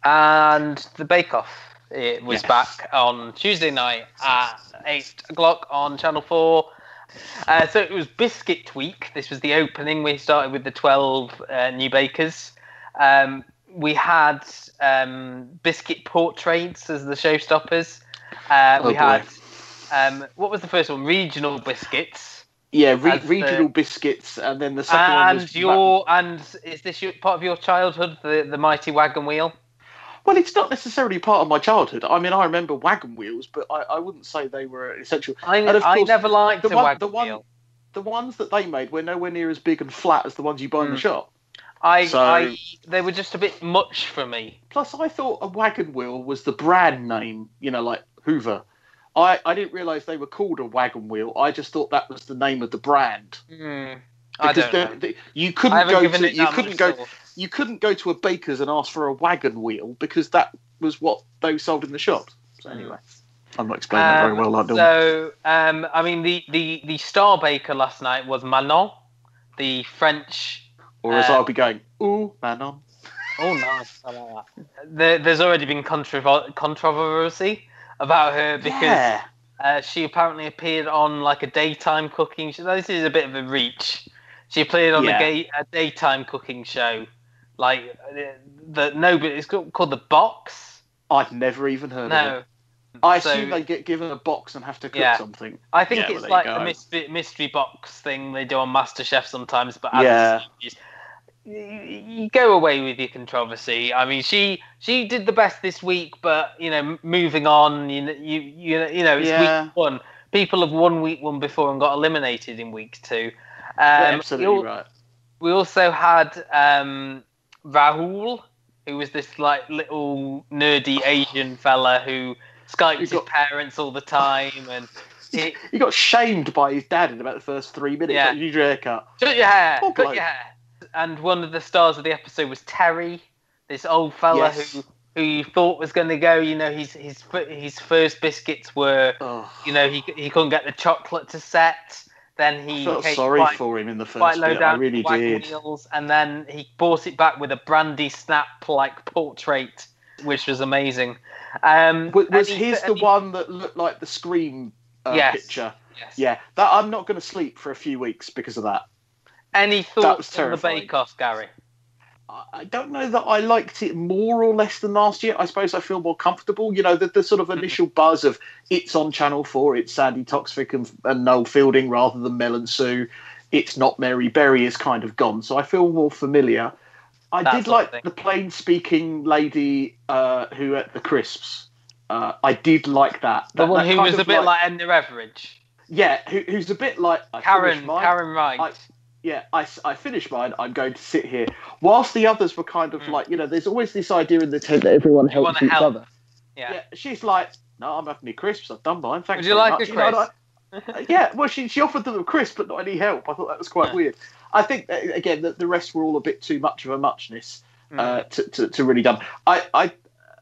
And the Bake Off, it was back on Tuesday night at 8 o'clock on Channel 4. So it was Biscuit Week. This was the opening. We started with the 12 new bakers. We had biscuit portraits as the showstoppers. We had, what was the first one? Regional biscuits. Yeah, regional biscuits, and then the second one was... And is this part of your childhood, the Mighty Wagon Wheel? Well, it's not necessarily part of my childhood. I mean, I remember wagon wheels, but I wouldn't say they were essential. I never liked the wagon wheel. The ones that they made were nowhere near as big and flat as the ones you buy in the shop. They were just a bit much for me. Plus, I thought a wagon wheel was the brand name, like Hoover. I didn't realise they were called a wagon wheel. I just thought that was the name of the brand. I don't know. You couldn't go to a baker's and ask for a wagon wheel because that was what they sold in the shops. So anyway, I'm not explaining that very well. I mean, the star baker last night was Manon, the French. Or as I'll be going, ooh, Manon. Oh, nice. I like that. There's already been controversy about her because she apparently appeared on like a daytime cooking show. This is a bit of a reach. She appeared on a daytime cooking show, like it's called The Box. I'd never even heard of it. I assume they get given a box and have to cook something. I think it's like the mystery box thing they do on MasterChef sometimes, but you go away with your controversy. I mean, she did the best this week, but moving on, it's week one. People have won week one before and got eliminated in week two. Absolutely right. We also had Rahul, who was this like little nerdy Asian fella who Skyped his parents all the time, and he got shamed by his dad in about the first 3 minutes. Yeah. Like, use your haircut. Cut your hair. Cut your hair. And one of the stars of the episode was Terry, this old fella who you thought was going to go. His first biscuits were, he couldn't get the chocolate to set. Then he felt sorry for him in the first bit. I really did. Wheels, and then he brought it back with a brandy snap like portrait, which was amazing. Was his the one that looked like the Scream picture? Yes. Yeah, that I'm not going to sleep for a few weeks because of that. Any thoughts on the Bake Off, Gary? I don't know that I liked it more or less than last year. I suppose I feel more comfortable. The sort of initial buzz of it's on Channel 4, it's Sandy Toksvig and Noel Fielding rather than Mel and Sue. It's not Mary Berry is kind of gone. So I feel more familiar. I did like the plain-speaking lady who ate the crisps. I did like that. The one who was a bit like Edna Everage. Yeah, who's a bit like... Karen Wright. I finished mine. I'm going to sit here. Whilst the others were kind of like, there's always this idea in the tent that everyone helps each other. Yeah. She's like, no, I'm having any crisps. I've done mine. Thanks. Would you like a crisp? Yeah. Well, she offered them a crisp, but not any help. I thought that was quite weird. I think again that the rest were all a bit too much of a muchness to really done. I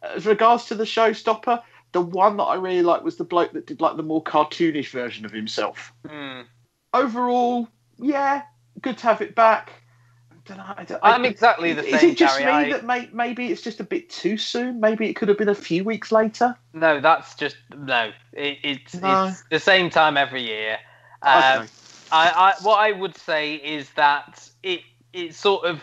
as regards to the showstopper, the one that I really liked was the bloke that did like the more cartoonish version of himself. Overall, yeah. Good to have it back. I'm exactly the same. Is it just Gary, me that maybe it's just a bit too soon? Maybe it could have been a few weeks later. No, that's just no. It's the same time every year. Okay. What I would say is that it sort of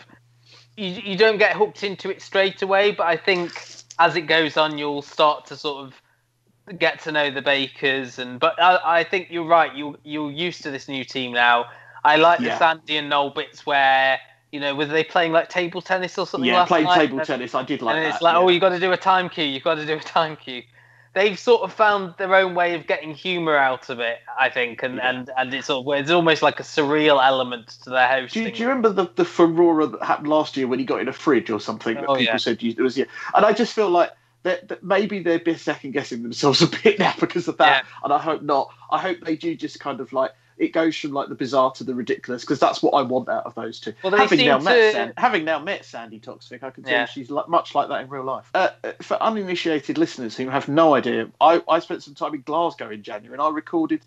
you don't get hooked into it straight away, but I think as it goes on, you'll start to sort of get to know the bakers. But I think you're right. You're used to this new team now. I like the Sandy and Noel bits where, were they playing like table tennis or something last night? Yeah, playing table tennis. I did like that. And it's like, you've got to do a time cue. You've got to do a time cue. They've sort of found their own way of getting humour out of it, I think. And it's it's almost like a surreal element to their hosting. Do you remember the furore that happened last year when he got in a fridge or something? That people said it was, And I just feel like that maybe they're second guessing themselves a bit now because of that. Yeah. And I hope not. I hope they do just kind of like, it goes from like the bizarre to the ridiculous because that's what I want out of those two. Well, having now met Sandy Toksvig, I can tell you she's much like that in real life. For uninitiated listeners who have no idea, I spent some time in Glasgow in January and I recorded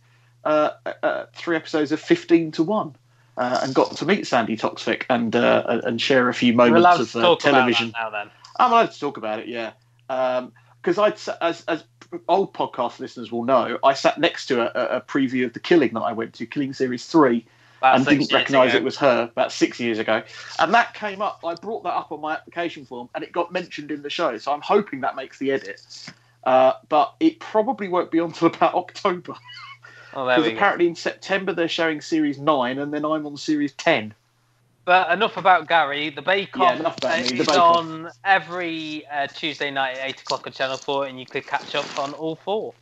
3 episodes of 15 to 1 and got to meet Sandy Toksvig and share a few moments of television. Now then. I'm allowed to talk about it, yeah. Because as old podcast listeners will know, I sat next to a preview of The Killing that I went to, Killing Series 3, and didn't recognise it was her about 6 years ago. And that came up, I brought that up on my application form, and it got mentioned in the show. So I'm hoping that makes the edit. But it probably won't be until about October. Because apparently in September they're showing Series 9, and then I'm on Series 10. But enough about Gary. The Bake Off is on every Tuesday night at 8 o'clock on Channel 4, and you could catch up on all 4.